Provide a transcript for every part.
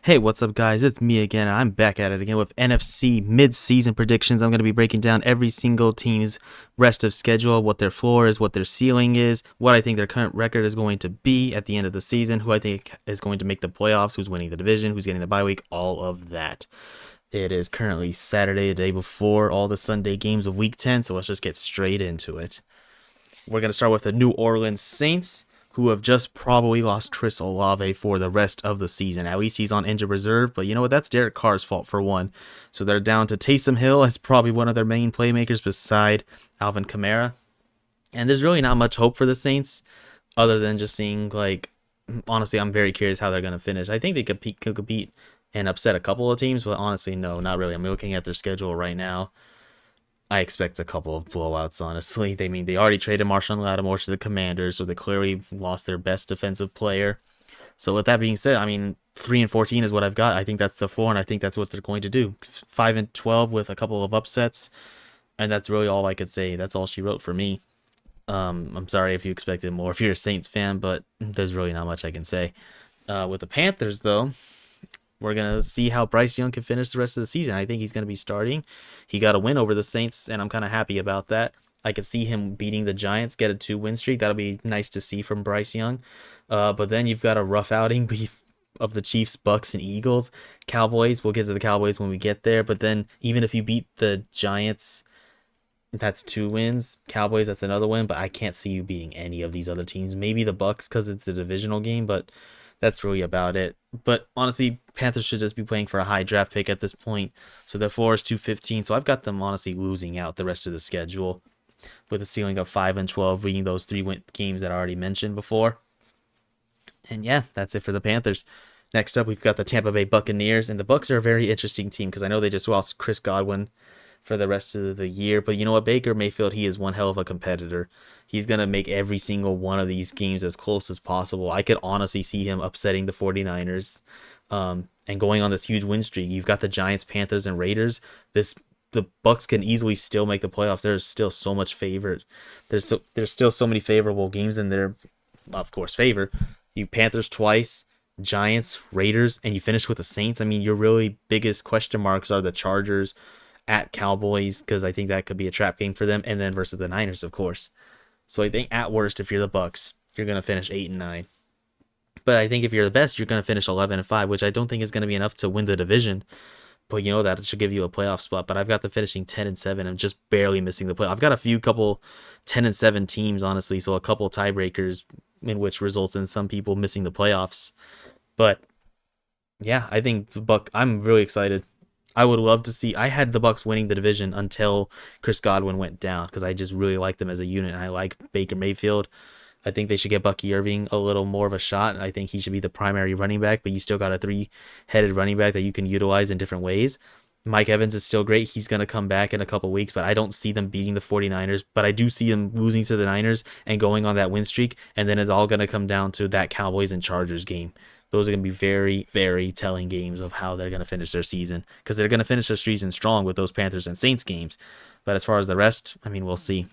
Hey, what's up, guys? It's me again. I'm back at it again with NFC mid-season predictions. I'm going to be breaking down every single team's rest of schedule, what their floor is, what their ceiling is, what I think their current record is going to be at the end of the season, who I think is going to make the playoffs, who's winning the division, who's getting the bye week, all of that. It is currently Saturday, the day before all the Sunday games of Week 10, so let's just get straight into it. We're going to start with the New Orleans Saints, who have just probably lost Chris Olave for the rest of the season. At least he's on injured reserve, but you know what? That's Derek Carr's fault for one. So they're down to Taysom Hill as probably one of their main playmakers beside Alvin Kamara. And there's really not much hope for the Saints other than just seeing, like, honestly, I'm very curious how they're going to finish. I think they could compete and upset a couple of teams, but honestly, no, not really. I'm looking at their schedule right now. I expect a couple of blowouts, honestly. They already traded Marshawn Lattimore to the Commanders, so they clearly lost their best defensive player. So with that being said, 3-14 is what I've got. I think that's the floor, and I think that's what they're going to do. 5-12 with a couple of upsets, and that's really all I could say. That's all she wrote for me. I'm sorry if you expected more if you're a Saints fan, but there's really not much I can say. With the Panthers, though, we're going to see how Bryce Young can finish the rest of the season. I think he's going to be starting. He got a win over the Saints, and I'm kind of happy about that. I could see him beating the Giants, get a 2-win streak. That'll be nice to see from Bryce Young. But then you've got a rough outing of the Chiefs, Bucks, and Eagles. Cowboys, we'll get to the Cowboys when we get there. But then even if you beat the Giants, that's 2 wins. Cowboys, that's another win. But I can't see you beating any of these other teams. Maybe the Bucks because it's a divisional game, but that's really about it. But honestly, Panthers should just be playing for a high draft pick at this point. So their floor is 215. So I've got them honestly losing out the rest of the schedule with a ceiling of 5-12, being those games that I already mentioned before. And yeah, that's it for the Panthers. Next up, we've got the Tampa Bay Buccaneers, and the Bucks are a very interesting team because I know they just lost Chris Godwin for the rest of the year. But you know what? Baker Mayfield, he is one hell of a competitor. He's going to make every single one of these games as close as possible. I could honestly see him upsetting the 49ers and going on this huge win streak. You've got the Giants, Panthers, and Raiders. The Bucks can easily still make the playoffs. There's still so much favor. There's still so many favorable games in their, of course, favor. You Panthers twice, Giants, Raiders, and you finish with the Saints. Your really biggest question marks are the Chargers at Cowboys, because I think that could be a trap game for them, and then versus the Niners, of course. So I think at worst, if you're the Bucks, you're gonna finish 8-9. But I think if you're the best, you're gonna finish 11-5, which I don't think is gonna be enough to win the division. But you know that it should give you a playoff spot. But I've got the finishing 10-7 and just barely missing the play. I've got a couple 10-7 teams, honestly, so a couple tiebreakers in which results in some people missing the playoffs. But yeah, I think I'm really excited. I would love to see. I had the Bucks winning the division until Chris Godwin went down because I just really like them as a unit, and I like Baker Mayfield. I think they should get Bucky Irving a little more of a shot. I think he should be the primary running back, but you still got a three-headed running back that you can utilize in different ways. Mike Evans is still great. He's going to come back in a couple weeks, but I don't see them beating the 49ers. But I do see them losing to the Niners and going on that win streak, and then it's all going to come down to that Cowboys and Chargers game. Those are going to be very, very telling games of how they're going to finish their season, because they're going to finish their season strong with those Panthers and Saints games. But as far as the rest, we'll see.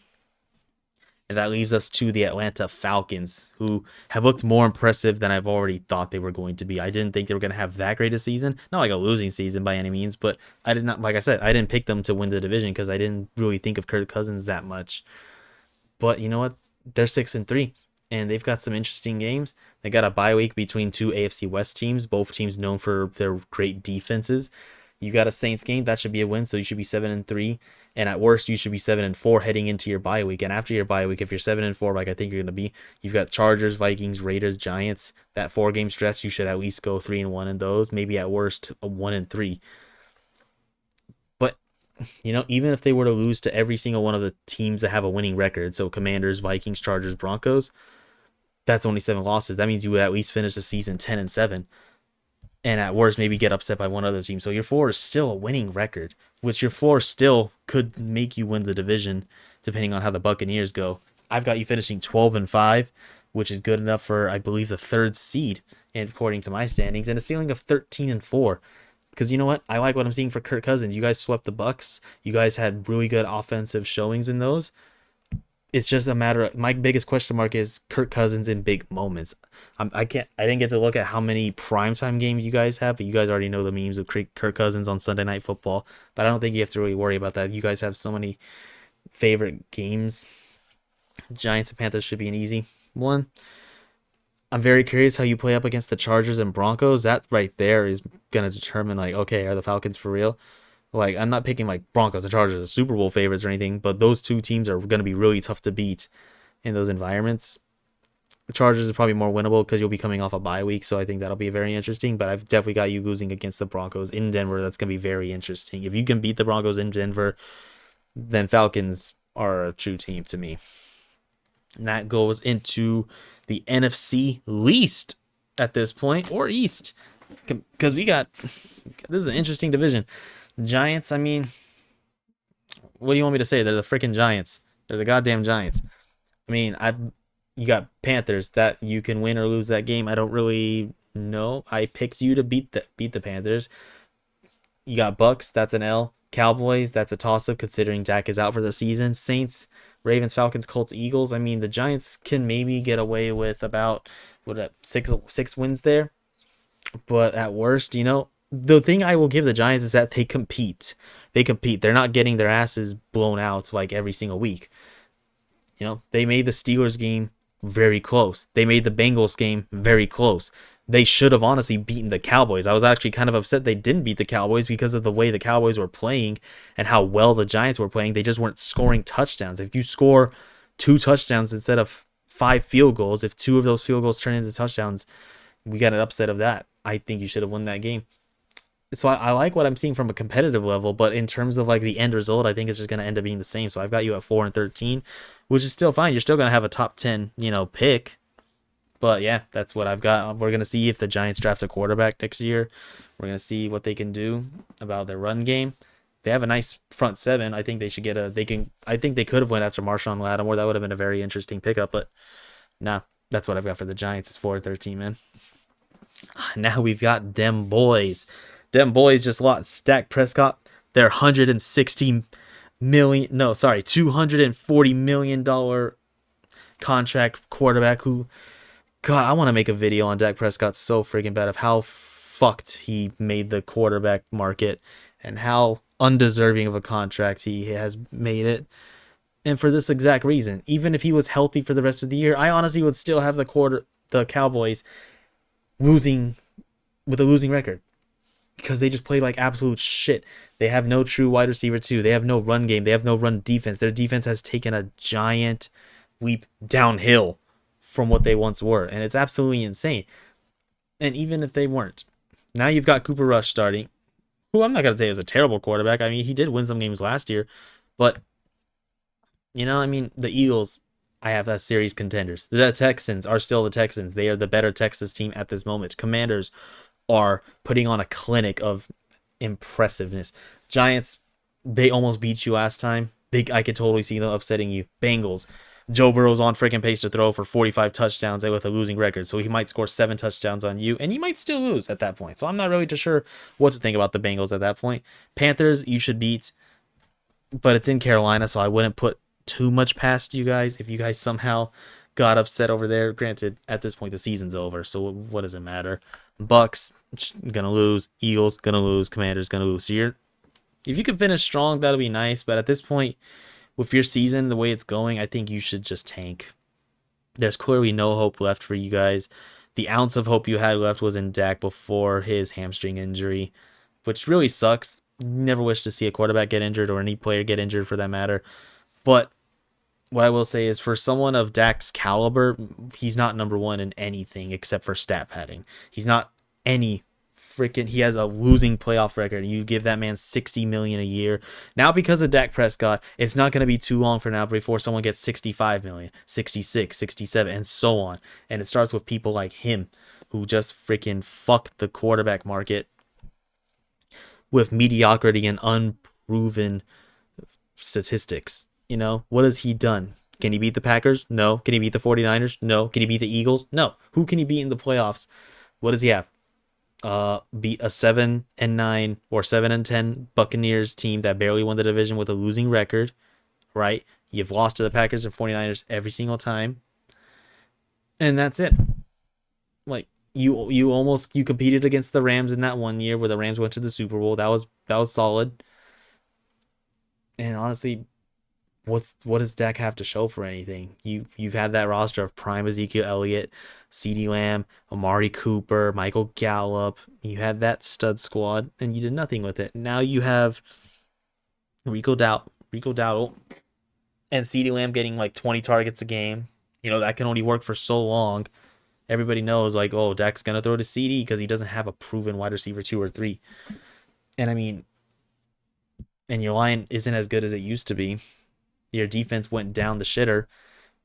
And that leaves us to the Atlanta Falcons, who have looked more impressive than I've already thought they were going to be. I didn't think they were going to have that great a season. Not like a losing season by any means, but I did not, like I said, I didn't pick them to win the division because I didn't really think of Kirk Cousins that much. But you know what? They're 6-3, and they've got some interesting games. They got a bye week between two AFC West teams, both teams known for their great defenses. You got a Saints game, that should be a win, so you should be 7-3. And at worst, you should be 7-4 heading into your bye week. And after your bye week, if you're 7-4, like I think you're gonna be, you've got Chargers, Vikings, Raiders, Giants. That 4-game stretch, you should at least go 3-1 in those. Maybe at worst a 1-3. But even if they were to lose to every single one of the teams that have a winning record, so Commanders, Vikings, Chargers, Broncos, that's only 7 losses. That means you would at least finish the season 10-7. And at worst, maybe get upset by one other team. So your 4 is still a winning record, which your 4 still could make you win the division, depending on how the Buccaneers go. I've got you finishing 12-5, which is good enough for, I believe, the 3rd seed, according to my standings, and a ceiling of 13-4. Because you know what? I like what I'm seeing for Kirk Cousins. You guys swept the Bucks. You guys had really good offensive showings in those. It's just a matter of my biggest question mark is Kirk Cousins in big moments. I didn't get to look at how many primetime games you guys have, but you guys already know the memes of Kirk Cousins on Sunday Night Football. But I don't think you have to really worry about that. You guys have so many favorite games. Giants and Panthers should be an easy one. I'm very curious how you play up against the Chargers and Broncos. That right there is gonna determine like, okay, are the Falcons for real? Like, I'm not picking like Broncos and Chargers as Super Bowl favorites or anything, but those two teams are gonna be really tough to beat in those environments. The Chargers is probably more winnable because you'll be coming off a bye week, so I think that'll be very interesting. But I've definitely got you losing against the Broncos in Denver. That's gonna be very interesting. If you can beat the Broncos in Denver, then Falcons are a true team to me. And that goes into the NFC least at this point, or East, because we got this is an interesting division. Giants. I mean, what do you want me to say? They're the freaking Giants. They're the goddamn Giants. I mean, you got Panthers that you can win or lose that game. I don't really know. I picked you to beat the Panthers. You got Bucks, that's an L. Cowboys, that's a toss up considering Dak is out for the season. Saints, Ravens, Falcons, Colts, Eagles. I mean, the Giants can maybe get away with about six wins there, but at worst, the thing I will give the Giants is that they compete. They compete. They're not getting their asses blown out like every single week. They made the Steelers game very close. They made the Bengals game very close. They should have honestly beaten the Cowboys. I was actually kind of upset they didn't beat the Cowboys because of the way the Cowboys were playing and how well the Giants were playing. They just weren't scoring touchdowns. If you score 2 touchdowns instead of 5 field goals, if 2 of those field goals turn into touchdowns, we got an upset of that. I think you should have won that game. So I like what I'm seeing from a competitive level, but in terms of like the end result, I think it's just going to end up being the same. So I've got you at 4-13, which is still fine. You're still going to have a top 10, pick. But yeah, that's what I've got. We're going to see if the Giants draft a quarterback next year. We're going to see what they can do about their run game. They have a nice front seven. I think they should get I think they could have went after Marshawn Lattimore. That would have been a very interesting pickup, but nah, that's what I've got for the Giants. It's 4-13, man. Now we've got them boys. Them boys just lost Dak Prescott, their $240 million contract quarterback who, God, I want to make a video on Dak Prescott so freaking bad of how fucked he made the quarterback market and how undeserving of a contract he has made it. And for this exact reason, even if he was healthy for the rest of the year, I honestly would still have the Cowboys losing with a losing record. Because they just played like absolute shit. They have no true wide receiver too. They have no run game. They have no run defense. Their defense has taken a giant leap downhill from what they once were. And it's absolutely insane. And even if they weren't, now you've got Cooper Rush starting, who I'm not going to say is a terrible quarterback. I mean, he did win some games last year. But, the Eagles, I have that series contenders. The Texans are still the Texans. They are the better Texas team at this moment. Commanders are putting on a clinic of impressiveness. Giants, they almost beat you last time. I could totally see them upsetting you. Bengals, Joe Burrow's on freaking pace to throw for 45 touchdowns with a losing record, so he might score 7 touchdowns on you, and you might still lose at that point. So I'm not really too sure what to think about the Bengals at that point. Panthers, you should beat, but it's in Carolina, so I wouldn't put too much past you guys if you guys somehow got upset over there. Granted, at this point the season's over, so what does it matter? Bucks gonna lose, Eagles gonna lose, Commanders gonna lose. So if you can finish strong, that'll be nice. But at this point, with your season the way it's going, I think you should just tank. There's clearly no hope left for you guys. The ounce of hope you had left was in Dak before his hamstring injury, which really sucks. Never wish to see a quarterback get injured or any player get injured for that matter. But what I will say is for someone of Dak's caliber, he's not number one in anything except for stat padding. He's not he has a losing playoff record. You give that man $60 million a year. Now because of Dak Prescott, it's not going to be too long for now before someone gets $65 million, 66, 67, and so on. And it starts with people like him who just freaking fuck the quarterback market with mediocrity and unproven statistics. What has he done? Can he beat the Packers? No. Can he beat the 49ers? No. Can he beat the Eagles? No. Who can he beat in the playoffs? What does he have? Beat a 7-9 or 7-10 Buccaneers team that barely won the division with a losing record, right? You've lost to the Packers and 49ers every single time. And that's it. Like you competed against the Rams in that one year where the Rams went to the Super Bowl. That was solid. And honestly, what does Dak have to show for anything? You've had that roster of prime Ezekiel Elliott, CeeDee Lamb, Amari Cooper, Michael Gallup. You had that stud squad, and you did nothing with it. Now you have Rico Dowdle, and CeeDee Lamb getting like 20 targets a game. That can only work for so long. Everybody knows, like, oh, Dak's gonna throw to CD because he doesn't have a proven wide receiver 2 or 3. And I mean, and your line isn't as good as it used to be. Your defense went down the shitter.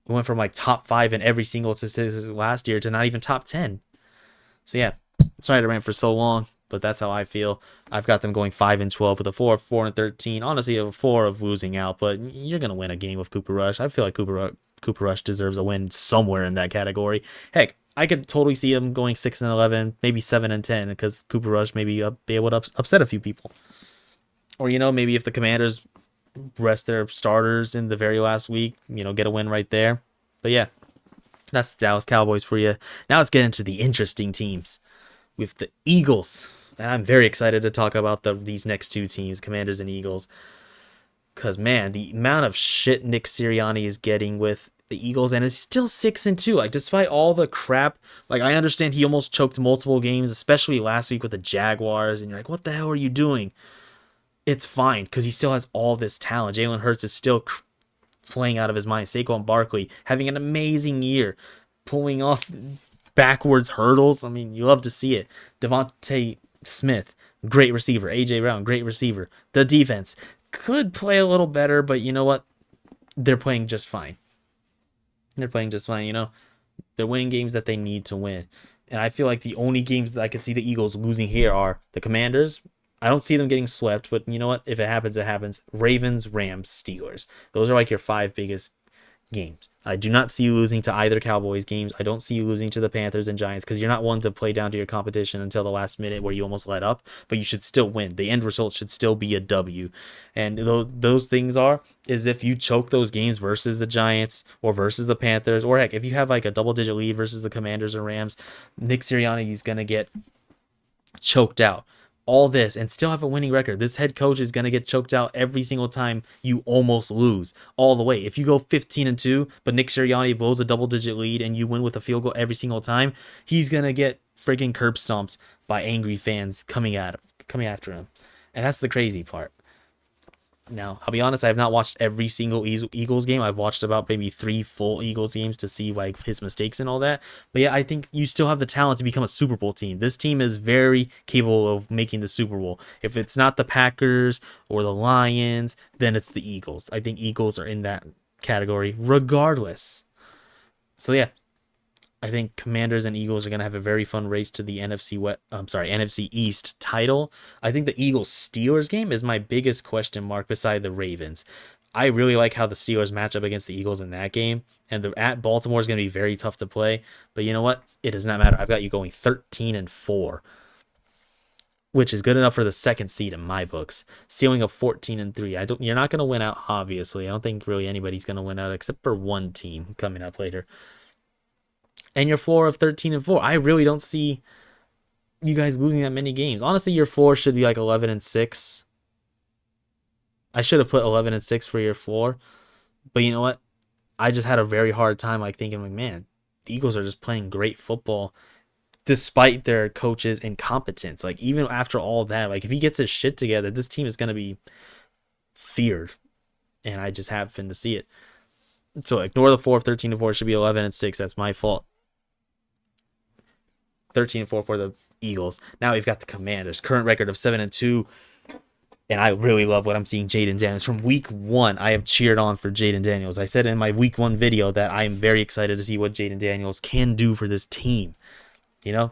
It went from like top 5 in every single statistic last year to not even top 10. So yeah, sorry to rant for so long, but that's how I feel. I've got them going 5-12 with a 4-13. Honestly, a 4 of losing out, but you're gonna win a game with Cooper Rush. I feel like Cooper Rush deserves a win somewhere in that category. Heck, I could totally see him going 6-11, maybe 7-10, because Cooper Rush maybe be able to upset a few people. Or maybe if the Commanders rest their starters in the very last week, get a win right there. But yeah, that's the Dallas Cowboys for you. Now let's get into the interesting teams with the Eagles. And I'm very excited to talk about these next two teams, Commanders and Eagles. Because, man, the amount of shit Nick Sirianni is getting with the Eagles, and it's still 6-2. Like, despite all the crap, like, I understand he almost choked multiple games, especially last week with the Jaguars, and you're like, what the hell are you doing? It's fine, because he still has all this talent. Jalen Hurts is still playing out of his mind. Saquon Barkley having an amazing year, pulling off backwards hurdles. I mean, you love to see it. Devontae Smith, great receiver. A.J. Brown, great receiver. The defense could play a little better, but you know what? They're playing just fine. They're winning games that they need to win. And I feel like the only games that I can see the Eagles losing here are the Commanders. I don't see them getting swept, but you know what? If it happens, it happens. Ravens, Rams, Steelers. Those are like your 5 biggest games. I do not see you losing to either Cowboys games. I don't see you losing to the Panthers and Giants because you're not one to play down to your competition until the last minute where you almost let up, but you should still win. The end result should still be a W. And those things is if you choke those games versus the Giants or versus the Panthers, or heck, if you have like a double-digit lead versus the Commanders or Rams, Nick Sirianni is going to get choked out. All this and still have a winning record. This head coach is going to get choked out every single time you almost lose all the way. If you go 15-2, but Nick Sirianni blows a double-digit lead and you win with a field goal every single time, he's going to get freaking curb stomped by angry fans coming after him. And that's the crazy part. Now, I'll be honest, I have not watched every single Eagles game. I've watched about maybe 3 full Eagles games to see like his mistakes and all that. But yeah, I think you still have the talent to become a Super Bowl team. This team is very capable of making the Super Bowl. If it's not the Packers or the Lions, then it's the Eagles. I think Eagles are in that category regardless. So yeah, I think Commanders and Eagles are going to have a very fun race to the NFC East title. I think the Eagles-Steelers game is my biggest question mark beside the Ravens. I really like how the Steelers match up against the Eagles in that game. And at Baltimore is going to be very tough to play. But you know what? It does not matter. I've got you going 13-4, which is good enough for the second seed in my books. Ceiling of 14-3. You're not going to win out, obviously. I don't think really anybody's going to win out except for one team coming up later. And your floor of 13-4. I really don't see you guys losing that many games. Honestly, your floor should be like 11-6. I should have put 11-6 for your floor. But you know what? I just had a very hard time like thinking, like, man, the Eagles are just playing great football despite their coach's incompetence. Like, even after all that, like, if he gets his shit together, this team is going to be feared. And I just happen to see it. So ignore the 4 of 13-4. It should be 11-6. That's my fault. 13-4 for the Eagles. Now we've got the Commanders. Current record of 7-2. And I really love what I'm seeing Jayden Daniels. From week 1, I have cheered on for Jayden Daniels. I said in my week 1 video that I am very excited to see what Jayden Daniels can do for this team. You know?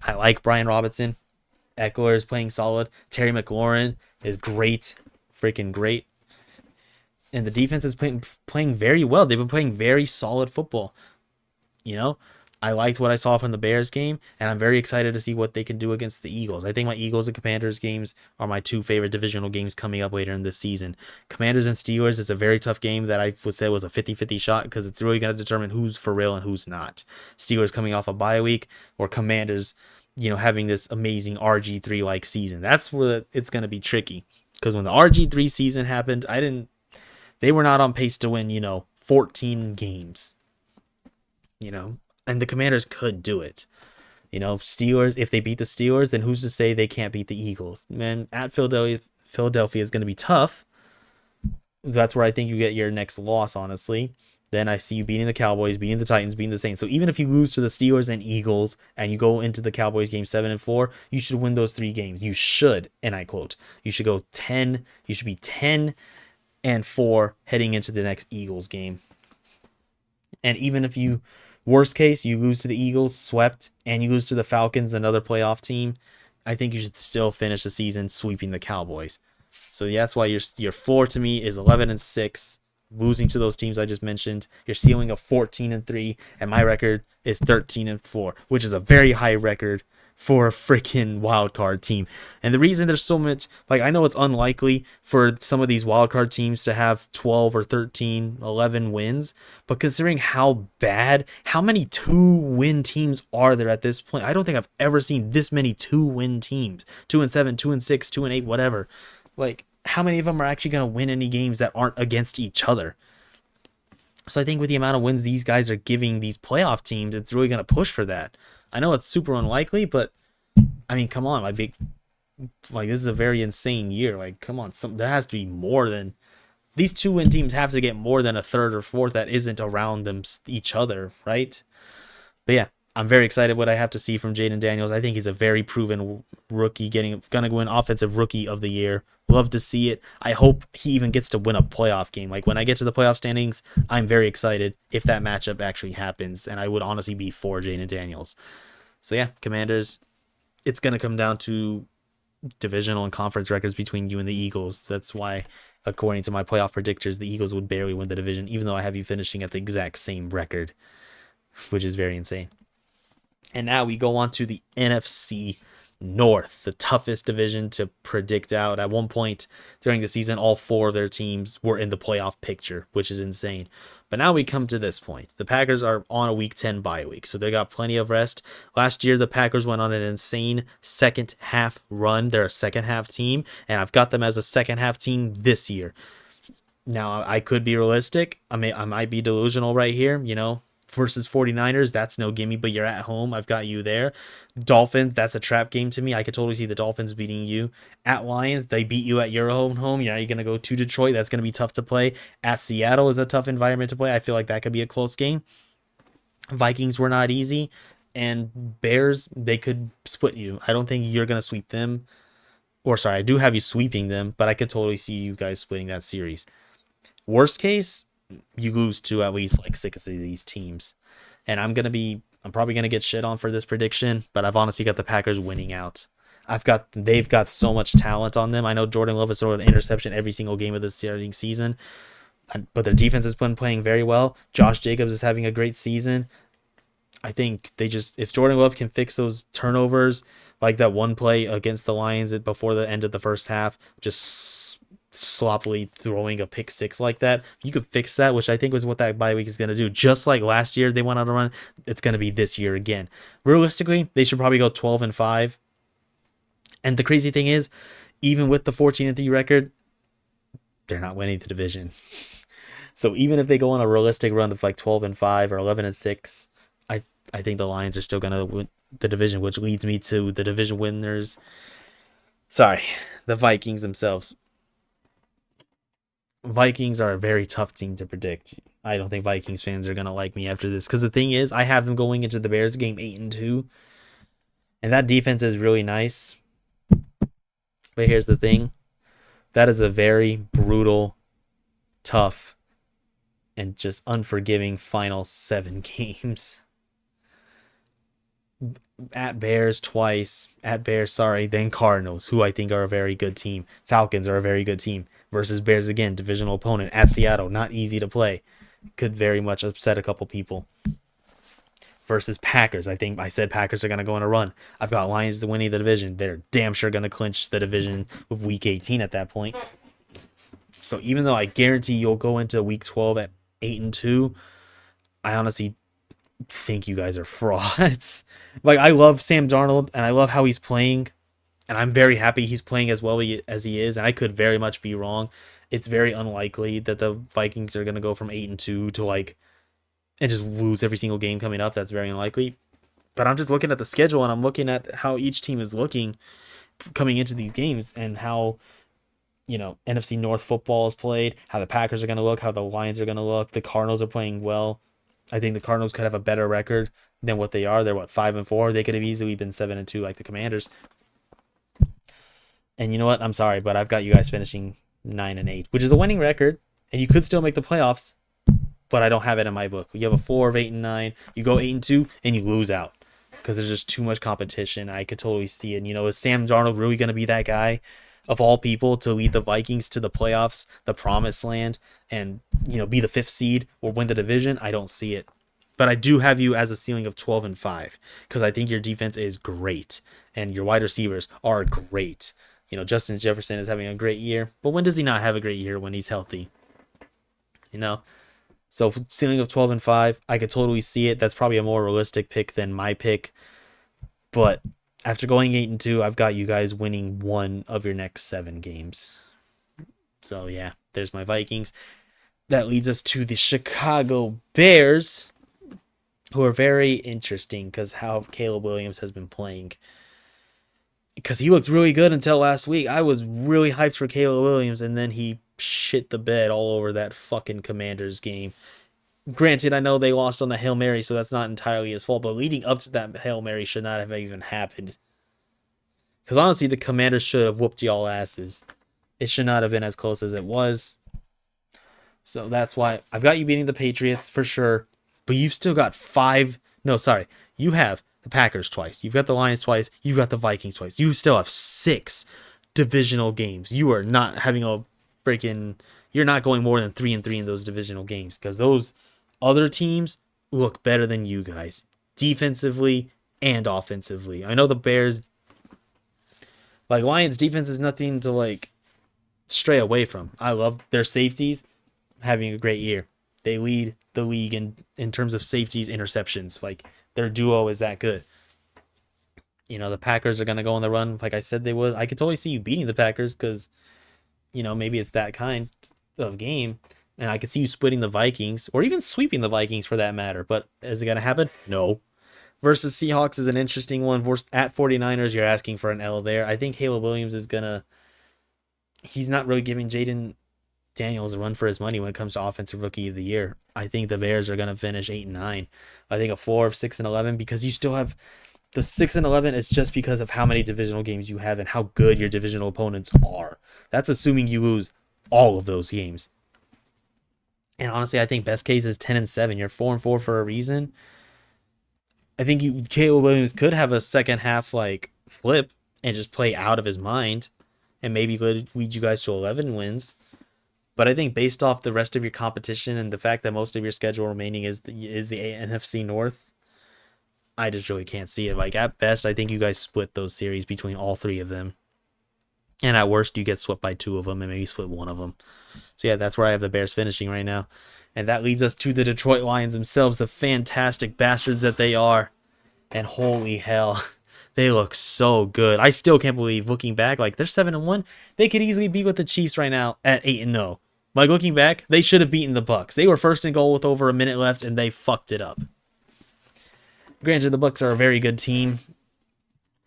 I like Brian Robinson. Eckler is playing solid. Terry McLaurin is great. Freaking great. And the defense is playing very well. They've been playing very solid football. You know? I liked what I saw from the Bears game, and I'm very excited to see what they can do against the Eagles. I think my Eagles and Commanders games are my two favorite divisional games coming up later in this season. Commanders and Steelers is a very tough game that I would say was a 50-50 shot because it's really going to determine who's for real and who's not. Steelers coming off a bye week or Commanders, having this amazing RG3 like season. That's where it's going to be tricky because when the RG3 season happened, they were not on pace to win, 14 games. And the Commanders could do it. Steelers, if they beat the Steelers, then who's to say they can't beat the Eagles? Man, at Philadelphia is going to be tough. That's where I think you get your next loss, honestly. Then I see you beating the Cowboys, beating the Titans, beating the Saints. So even if you lose to the Steelers and Eagles and you go into the Cowboys game 7-4, you should win those 3 games. You should, and I quote, you should go 10. You should be 10-4 heading into the next Eagles game. And even if you, worst case, you lose to the Eagles, swept, and you lose to the Falcons, another playoff team, I think you should still finish the season sweeping the Cowboys. So that's why your floor to me is 11-6, losing to those teams I just mentioned. Your ceiling of 14-3, and my record is 13-4, which is a very high record for a freaking wild card team. And the reason there's so much, I know it's unlikely for some of these wild card teams to have 12 or 13, 11 wins, but considering how many 2-win teams are there at this point? I don't think I've ever seen this many 2-win teams. 2-7, 2-6, 2-8, whatever. How many of them are actually going to win any games that aren't against each other? So I think with the amount of wins these guys are giving these playoff teams, it's really going to push for that. I know it's super unlikely, but I mean, come on, this is a very insane year. Come on, there has to be more than these 2-win teams have to get more than a third or fourth that isn't around them each other, right? But yeah, I'm very excited what I have to see from Jayden Daniels. I think he's a very proven rookie, gonna win Offensive Rookie of the Year. Love to see it. I hope he even gets to win a playoff game. When I get to the playoff standings, I'm very excited if that matchup actually happens, and I would honestly be for Jayden Daniels. So yeah, Commanders, it's gonna come down to divisional and conference records between you and the Eagles. That's why, according to my playoff predictors, the Eagles would barely win the division, even though I have you finishing at the exact same record, which is very insane. And now we go on to the NFC North, the toughest division to predict out. At one point during the season, all 4 of their teams were in the playoff picture, which is insane. But now we come to this point. The Packers are on a Week 10 bye week, so they got plenty of rest. Last year, the Packers went on an insane second half run. They're a second half team, and I've got them as a second half team this year. Now, I could be realistic. I might be delusional right here, versus 49ers, that's no gimme, but you're at home. I've got you there. Dolphins, that's a trap game to me. I could totally see the Dolphins beating you. At Lions, they beat you at your own home. You're going to go to Detroit. That's going to be tough to play. At Seattle is a tough environment to play. I feel like that could be a close game. Vikings were not easy. And Bears, they could split you. I don't think you're going to sweep them. I do have you sweeping them, but I could totally see you guys splitting that series. Worst case, you lose to at least 6 of these teams. And I'm probably going to get shit on for this prediction, but I've honestly got the Packers winning out. They've got so much talent on them. I know Jordan Love has thrown an interception every single game of this starting season, but their defense has been playing very well. Josh Jacobs is having a great season. I think if Jordan Love can fix those turnovers, like that one play against the Lions before the end of the first half, just sloppily throwing a pick 6 like that, you could fix that, which I think was what that bye week is going to do. Just like last year they went on a run, it's going to be this year again. Realistically, they should probably go 12-5. And the crazy thing is, even with the 14-3 record, they're not winning the division. So even if they go on a realistic run of 12-5 or 11-6, I think the Lions are still going to win the division, which leads me to the division winners. The Vikings themselves. Vikings are a very tough team to predict. I don't think Vikings fans are going to like me after this, because the thing is, I have them going into the Bears game 8-2, and that defense is really nice. But here's the thing. That is a very brutal, tough, and just unforgiving final 7 games. At Bears twice, then Cardinals, who I think are a very good team. Falcons are a very good team. Versus Bears again, divisional opponent. At Seattle, not easy to play. Could very much upset a couple people. versus Packers. I think I said Packers are going to go on a run. I've got Lions to winning the division. They're damn sure going to clinch the division with week 18 at that point. So even though I guarantee you'll go into week 12 at 8-2, I honestly think you guys are frauds. Like, I love Sam Darnold and I love how he's playing, and I'm very happy he's playing as well as he is, and I could very much be wrong. It's very unlikely that the Vikings are going to go from 8-2 to like and just lose every single game coming up. That's very unlikely. But I'm just looking at the schedule and I'm looking at how each team is looking coming into these games and how, NFC North football is played, how the Packers are going to look, how the Lions are going to look. The Cardinals are playing well. I think the Cardinals could have a better record than what they are. They're 5-4. They could have easily been 7-2 like the Commanders. And you know what? I'm sorry, but I've got you guys finishing 9-8, which is a winning record, and you could still make the playoffs. But I don't have it in my book. You have a 4 of 8-9. You go 8-2, and you lose out because there's just too much competition. I could totally see it. Is Sam Darnold really going to be that guy of all people to lead the Vikings to the playoffs, the promised land, and be the 5th seed or win the division? I don't see it. But I do have you as a ceiling of 12-5 because I think your defense is great and your wide receivers are great. Justin Jefferson is having a great year, but when does he not have a great year when he's healthy? So ceiling of 12-5, I could totally see it. That's probably a more realistic pick than my pick. But after going 8-2, I've got you guys winning 1 of your next 7 games. So yeah, there's my Vikings. That leads us to the Chicago Bears, who are very interesting because how Caleb Williams has been playing. Because he looked really good until last week. I was really hyped for Caleb Williams, and then he shit the bed all over that fucking Commanders game. Granted, I know they lost on the Hail Mary, so that's not entirely his fault, but leading up to that Hail Mary should not have even happened. Because honestly, the Commanders should have whooped y'all asses. It should not have been as close as it was. So that's why I've got you beating the Patriots for sure, but you've still got you have the Packers twice. You've got the Lions twice. You've got the Vikings twice. You still have 6 divisional games. You are not having you're not going more than 3-3 in those divisional games because those other teams look better than you guys defensively and offensively. I know the Bears, Lions defense is nothing to stray away from. I love their safeties having a great year. They lead the league in terms of safeties, interceptions. Their duo is that good. The Packers are going to go on the run like I said they would. I could totally see you beating the Packers because, maybe it's that kind of game. And I could see you splitting the Vikings or even sweeping the Vikings for that matter. But is it going to happen? No. Versus Seahawks is an interesting one. At 49ers, you're asking for an L there. I think Caleb Williams is going to... He's not really giving Jaden Daniels a run for his money when it comes to Offensive Rookie of the Year. I think the Bears are going to finish 8-9. I think a floor of 6-11 because you still have... The 6-11 is just because of how many divisional games you have and how good your divisional opponents are. That's assuming you lose all of those games. And honestly, I think best case is 10-7. You're 4-4 for a reason. I think Caleb Williams could have a second half flip and just play out of his mind, and maybe could lead you guys to 11 wins. But I think based off the rest of your competition and the fact that most of your schedule remaining is the NFC North, I just really can't see it. At best, I think you guys split those series between all 3 of them. And at worst, you get swept by 2 of them and maybe split 1 of them. So yeah, that's where I have the Bears finishing right now. And that leads us to the Detroit Lions themselves, the fantastic bastards that they are. And holy hell, they look so good. I still can't believe, looking back, they're 7-1. They could easily be with the Chiefs right now at 8-0. Looking back, they should have beaten the Bucs. They were first and goal with over a minute left, and they fucked it up. Granted, the Bucs are a very good team,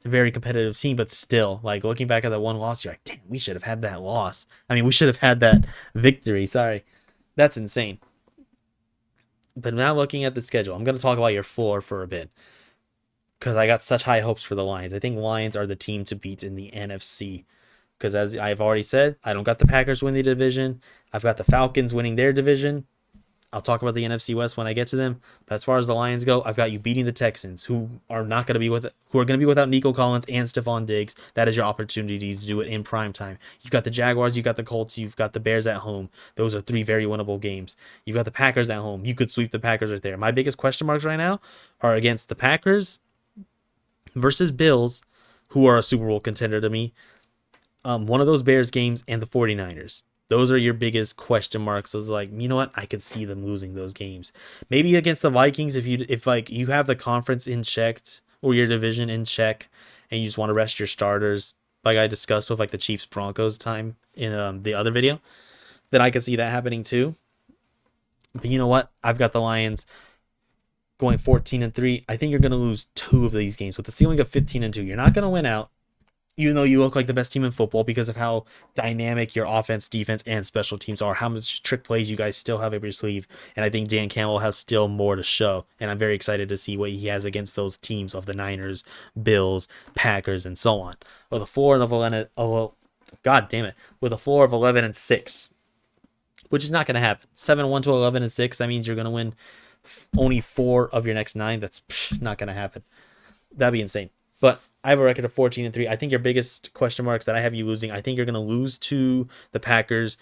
a very competitive team, but still, looking back at that one loss, you're like, damn, we should have had that loss. We should have had that victory. Sorry. That's insane. But now looking at the schedule, I'm going to talk about your floor for a bit because I got such high hopes for the Lions. I think Lions are the team to beat in the NFC because, as I've already said, I don't got the Packers winning the division. I've got the Falcons winning their division. I'll talk about the NFC West when I get to them. But as far as the Lions go, I've got you beating the Texans, who are going to be without Nico Collins and Stephon Diggs. That is your opportunity to do it in prime time. You've got the Jaguars, you've got the Colts, you've got the Bears at home. Those are 3 very winnable games. You've got the Packers at home. You could sweep the Packers right there. My biggest question marks right now are against the Packers versus Bills, who are a Super Bowl contender to me. One of those Bears games and the 49ers. Those are your biggest question marks. So it's like, you know what? I could see them losing those games. Maybe against the Vikings, if you have the conference in check or your division in check, and you just want to rest your starters, like I discussed with like the Chiefs Broncos time in the other video, then I could see that happening too. But you know what? I've got the Lions going 14-3. I think you're going to lose 2 of these games with the ceiling of 15-2. You're not going to win out, even though you look like the best team in football because of how dynamic your offense, defense, and special teams are, how much trick plays you guys still have up your sleeve. And I think Dan Campbell has still more to show. And I'm very excited to see what he has against those teams of the Niners, Bills, Packers, and so on. With a floor of 11, God damn it, with a floor of 11-6, which is not going to happen. 7-1 to 11-6, that means you're going to win only 4 of your next 9. That's not going to happen. That'd be insane. But I have a record of 14-3. I think your biggest question marks that I have you losing, I think you're going to lose to the Packers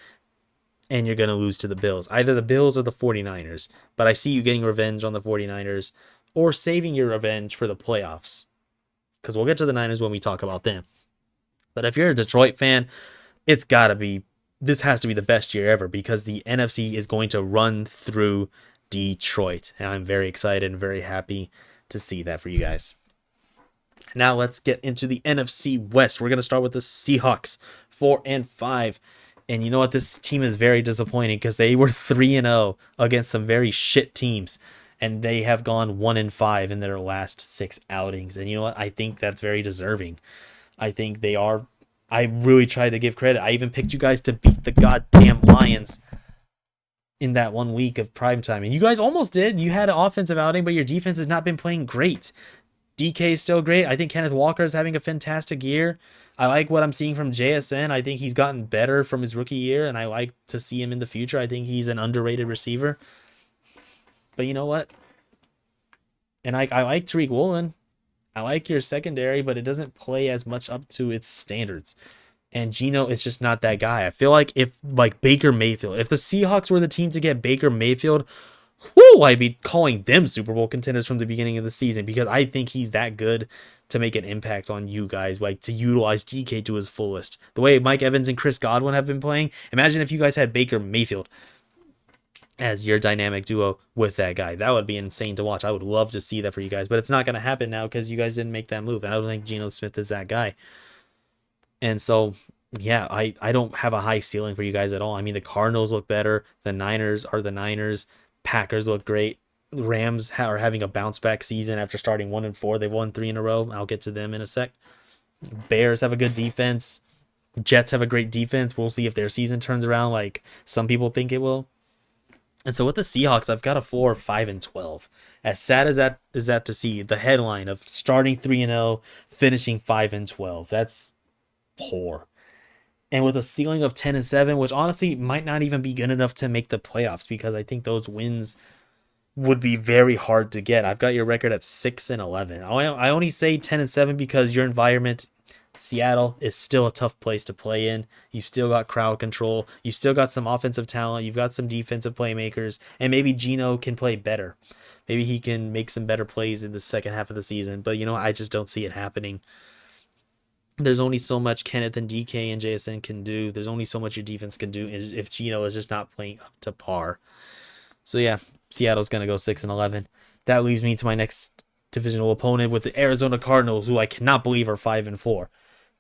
and you're going to lose to the Bills. Either the Bills or the 49ers. But I see you getting revenge on the 49ers or saving your revenge for the playoffs. Because we'll get to the Niners when we talk about them. But if you're a Detroit fan, this has to be the best year ever because the NFC is going to run through Detroit. And I'm very excited and very happy to see that for you guys. Now let's get into the NFC West. We're going to start with the Seahawks, 4-5. And you know what? This team is very disappointing because they were 3-0 against some very shit teams. And they have gone 1-5 in their last 6 outings. And you know what? I think that's very deserving. I think they are. I really tried to give credit. I even picked you guys to beat the goddamn Lions in that 1 week of primetime. And you guys almost did. You had an offensive outing, but your defense has not been playing great. DK is still great. I think Kenneth Walker is having a fantastic year. I like what I'm seeing from JSN. I think he's gotten better from his rookie year, and I like to see him in the future. I think he's an underrated receiver. But you know what? And I like Tariq Woolen. I like your secondary, but it doesn't play as much up to its standards. And Geno is just not that guy. I feel like if Baker Mayfield, if the Seahawks were the team to get Baker Mayfield, I'd be calling them Super Bowl contenders from the beginning of the season because I think he's that good to make an impact on you guys, like to utilize DK to his fullest. The way Mike Evans and Chris Godwin have been playing, imagine if you guys had Baker Mayfield as your dynamic duo with that guy. That would be insane to watch. I would love to see that for you guys, but it's not going to happen now because you guys didn't make that move. And I don't think Geno Smith is that guy. And so, yeah, I don't have a high ceiling for you guys at all. I mean, the Cardinals look better. The Niners are the Niners. Packers look great. Rams are having a bounce back season after starting 1-4. They've won 3 in a row. I'll get to them in a sec. Bears have a good defense. Jets have a great defense. We'll see if their season turns around like some people think it will. And so with the Seahawks, I've got a 4-5-12. As sad as that is to see, the headline of starting 3-0, finishing 5-12. That's poor. And with a ceiling of 10-7, which honestly might not even be good enough to make the playoffs because I think those wins would be very hard to get. I've got your record at 6-11. I only say 10-7 because your environment, Seattle, is still a tough place to play in. You've still got crowd control. You've still got some offensive talent. You've got some defensive playmakers. And maybe Geno can play better. Maybe he can make some better plays in the second half of the season. But, I just don't see it happening. There's only so much Kenneth and DK and JSN can do. There's only so much your defense can do if Geno is just not playing up to par. So, yeah, Seattle's going to go 6-11. That leaves me to my next divisional opponent with the Arizona Cardinals, who I cannot believe are 5-4.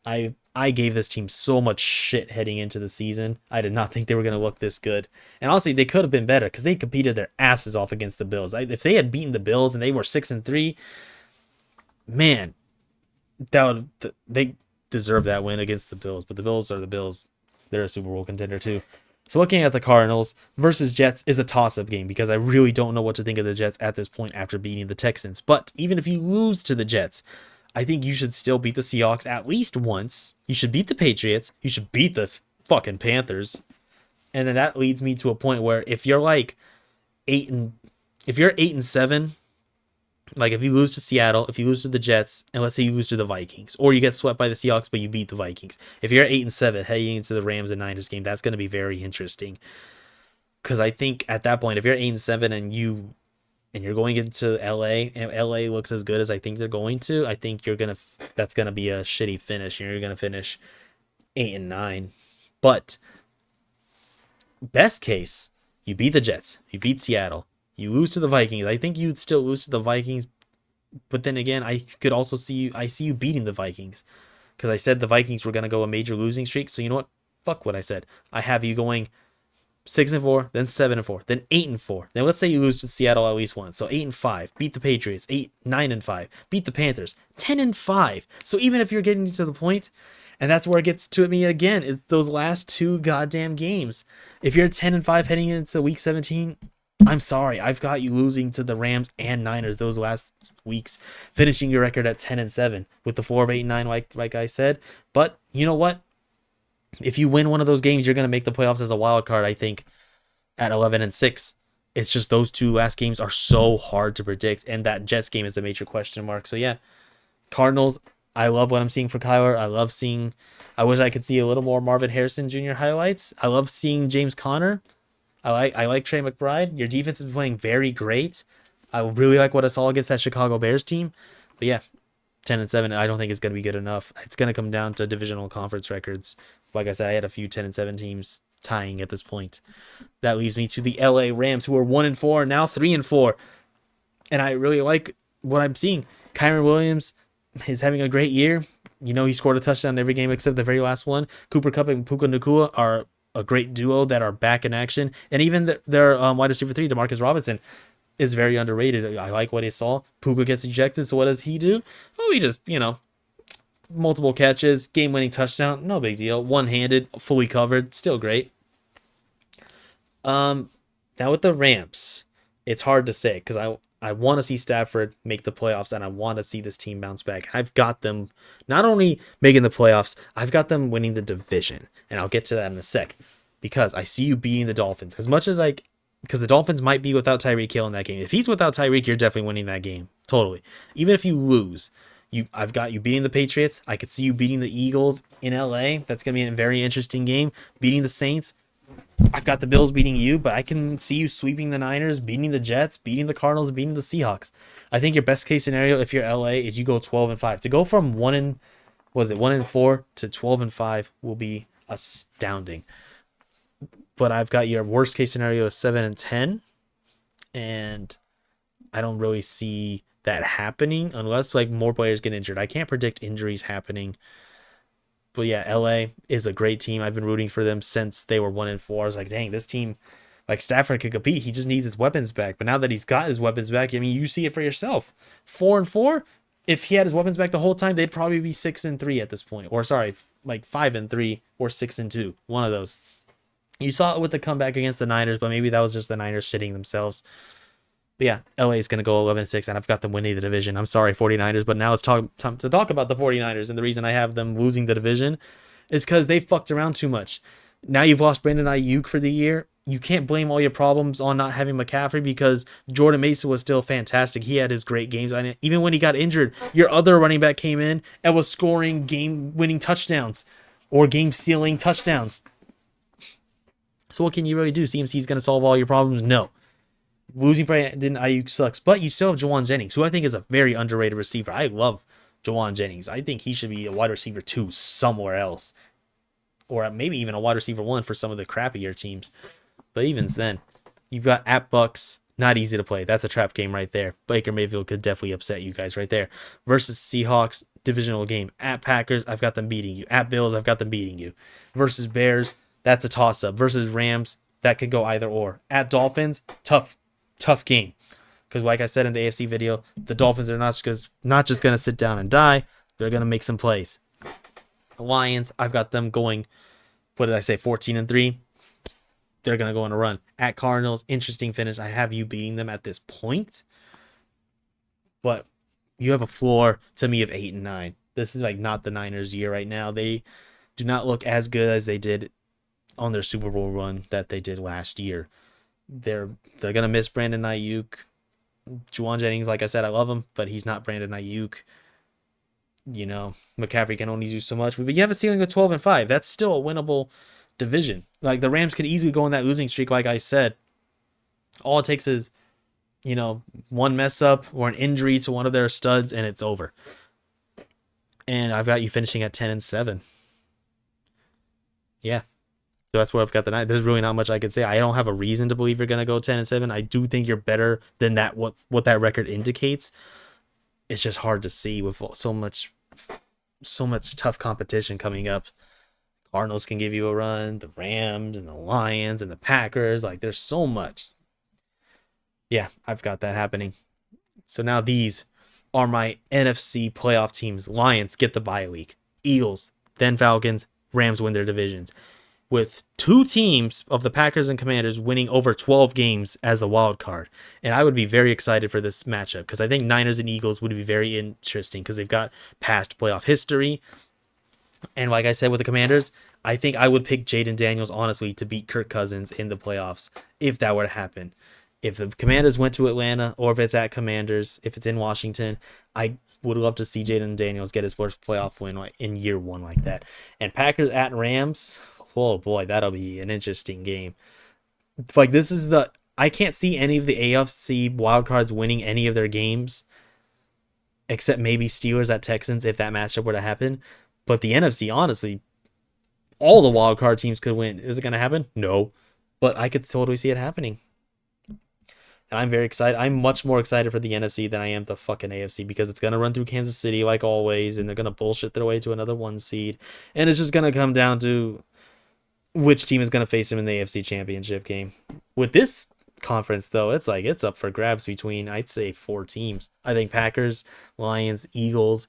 I gave this team so much shit heading into the season. I did not think they were going to look this good. And honestly, they could have been better because they competed their asses off against the Bills. If they had beaten the Bills and they were 6-3, man, they deserve that win against the Bills. But the Bills are the Bills. They're a Super Bowl contender too. So looking at the Cardinals versus Jets is a toss-up game because I really don't know what to think of the Jets at this point after beating the Texans. But even if you lose to the Jets, I think you should still beat the Seahawks at least once. You should beat the Patriots. You should beat the fucking Panthers. And then that leads me to a point where if you're like if you're 8-7, like if you lose to Seattle, if you lose to the Jets, and let's say you lose to the Vikings, or you get swept by the Seahawks but you beat the Vikings. If you're 8-7 heading into the Rams and Niners game, that's going to be very interesting. Because I think at that point, if you're 8-7 and you're going into LA and LA looks as good as I think they're going to, I think that's gonna be a shitty finish. You're gonna finish 8-9. But best case, you beat the Jets, you beat Seattle, you lose to the Vikings. I think you'd still lose to the Vikings, but then again, I see you beating the Vikings. Because I said the Vikings were gonna go a major losing streak. So you know what? Fuck what I said. I have you going 6-4, then 7-4, then 8-4. Then let's say you lose to Seattle at least once. So 8-5, beat the Patriots. 9-5, beat the Panthers. 10-5. So even if you're getting to the point, and that's where it gets to me again, it's those last two goddamn games. If you're 10-5 heading into week 17, I'm sorry, I've got you losing to the Rams and Niners those last weeks, finishing your record at 10-7 with the floor of 8-9, like I said. But you know what? If you win one of those games, you're going to make the playoffs as a wild card, I think, at 11-6. It's just those two last games are so hard to predict, and that Jets game is a major question mark. So, yeah, Cardinals, I love what I'm seeing for Kyler. I wish I could see a little more Marvin Harrison Jr. highlights. I love seeing James Conner. I like Trey McBride. Your defense is playing very great. I really like what I saw against that Chicago Bears team. But, yeah, 10-7, I don't think it's going to be good enough. It's going to come down to divisional conference records. Like I said, I had a few 10-7 teams tying at this point. That leaves me to the LA Rams, who are 1-4, now 3-4. And I really like what I'm seeing. Kyren Williams is having a great year. You know, he scored a touchdown in every game except the very last one. Cooper Kupp and Puka Nacua are a great duo that are back in action. And even their wide receiver 3, Demarcus Robinson, is very underrated. I like what he saw. Puka gets ejected, so what does he do? Oh, he just, multiple catches, game-winning touchdown, no big deal. One-handed, fully covered, still great. Now with the Rams, it's hard to say because I want to see Stafford make the playoffs and I want to see this team bounce back. I've got them not only making the playoffs, I've got them winning the division, and I'll get to that in a sec because I see you beating the Dolphins as much as because the Dolphins might be without Tyreek Hill in that game. If he's without Tyreek, you're definitely winning that game. Totally. Even if you lose, I've got you beating the Patriots. I could see you beating the Eagles in LA. That's going to be a very interesting game. Beating the Saints. I've got the Bills beating you, but I can see you sweeping the Niners, beating the Jets, beating the Cardinals, beating the Seahawks. I think your best case scenario if you're LA is you go 12-5. To go from 1-4 to 12-5 will be astounding. But I've got your worst case scenario is 7-10, and I don't really see that happening unless more players get injured. I can't predict injuries happening. But yeah, LA is a great team. I've been rooting for them since they were 1-4. I was like, dang, this team, Stafford could compete. He just needs his weapons back. But now that he's got his weapons back, I mean, you see it for yourself. 4-4. If he had his weapons back the whole time, they'd probably be 6-3 at this point. Or 5-3 or 6-2. One of those. You saw it with the comeback against the Niners, but maybe that was just the Niners shitting themselves. But yeah, LA is going to go 11-6, and I've got them winning the division. I'm sorry, 49ers, but now it's time to talk about the 49ers. And the reason I have them losing the division is because they fucked around too much. Now you've lost Brandon Ayuk for the year. You can't blame all your problems on not having McCaffrey because Jordan Mason was still fantastic. He had his great games. Even when he got injured, your other running back came in and was scoring game-winning touchdowns or game-sealing touchdowns. So what can you really do? CMC is going to solve all your problems? No. Losing Brandon Ayuk sucks, but you still have Jawan Jennings, who I think is a very underrated receiver. I love Jawan Jennings. I think he should be a wide receiver 2 somewhere else, or maybe even a wide receiver 1 for some of the crappier teams. But even then, you've got at Bucks, not easy to play. That's a trap game right there. Baker Mayfield could definitely upset you guys right there. Versus Seahawks, divisional game. At Packers, I've got them beating you. At Bills, I've got them beating you. Versus Bears, that's a toss-up. Versus Rams, that could go either or. At Dolphins, tough game. Because like I said in the AFC video, the Dolphins are not just going to sit down and die. They're going to make some plays. The Lions, I've got them going, 14-3. They're going to go on a run. At Cardinals, interesting finish. I have you beating them at this point. But you have a floor to me of 8-9. This is not the Niners' year right now. They do not look as good as they did on their Super Bowl run that they did last year. They're gonna miss Brandon Ayuk. Juwan Jennings, like I said, I love him, but he's not Brandon Ayuk. McCaffrey can only do so much. But you have a ceiling of 12-5. That's still a winnable division. Like the Rams could easily go on that losing streak, like I said. All it takes is, one mess up or an injury to one of their studs, and it's over. And I've got you finishing at 10-7. Yeah. So that's where I've got the night. There's really not much I could say. I don't have a reason to believe you're gonna go 10-7. I do think you're better than that. What that record indicates. It's just hard to see with so much tough competition coming up. Cardinals can give you a run. The Rams and the Lions and the Packers. Like there's so much. Yeah, I've got that happening. So now these are my NFC playoff teams. Lions get the bye week. Eagles, then Falcons. Rams win their divisions. With two teams of the Packers and Commanders winning over 12 games as the wild card. And I would be very excited for this matchup because I think Niners and Eagles would be very interesting because they've got past playoff history. And like I said with the Commanders, I think I would pick Jaden Daniels, honestly, to beat Kirk Cousins in the playoffs if that were to happen. If the Commanders went to Atlanta or if it's at Commanders, if it's in Washington, I would love to see Jaden Daniels get his first playoff win in year one like that. And Packers at Rams, oh boy, that'll be an interesting game. Like I can't see any of the AFC wildcards winning any of their games except maybe Steelers at Texans if that matchup were to happen. But the NFC, honestly, all the wildcard teams could win. Is it going to happen? No. But I could totally see it happening. And I'm very excited. I'm much more excited for the NFC than I am the fucking AFC because it's going to run through Kansas City like always, and they're going to bullshit their way to another 1 seed. And it's just going to come down to which team is going to face them in the AFC Championship game. With this conference, though, it's up for grabs between, I'd say, 4 teams. I think Packers, Lions, Eagles,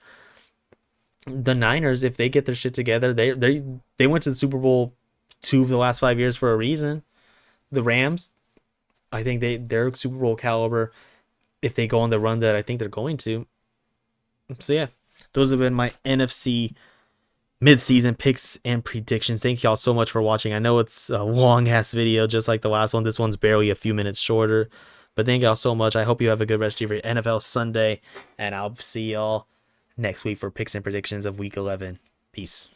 the Niners, if they get their shit together, they went to the Super Bowl 2 of the last 5 years for a reason. The Rams, I think they're Super Bowl caliber if they go on the run that I think they're going to. So yeah, those have been my NFC mid-season picks and predictions. Thank y'all so much for watching. I know it's a long-ass video just like the last one. This one's barely a few minutes shorter. But thank y'all so much. I hope you have a good rest of your NFL Sunday. And I'll see y'all next week for picks and predictions of Week 11. Peace.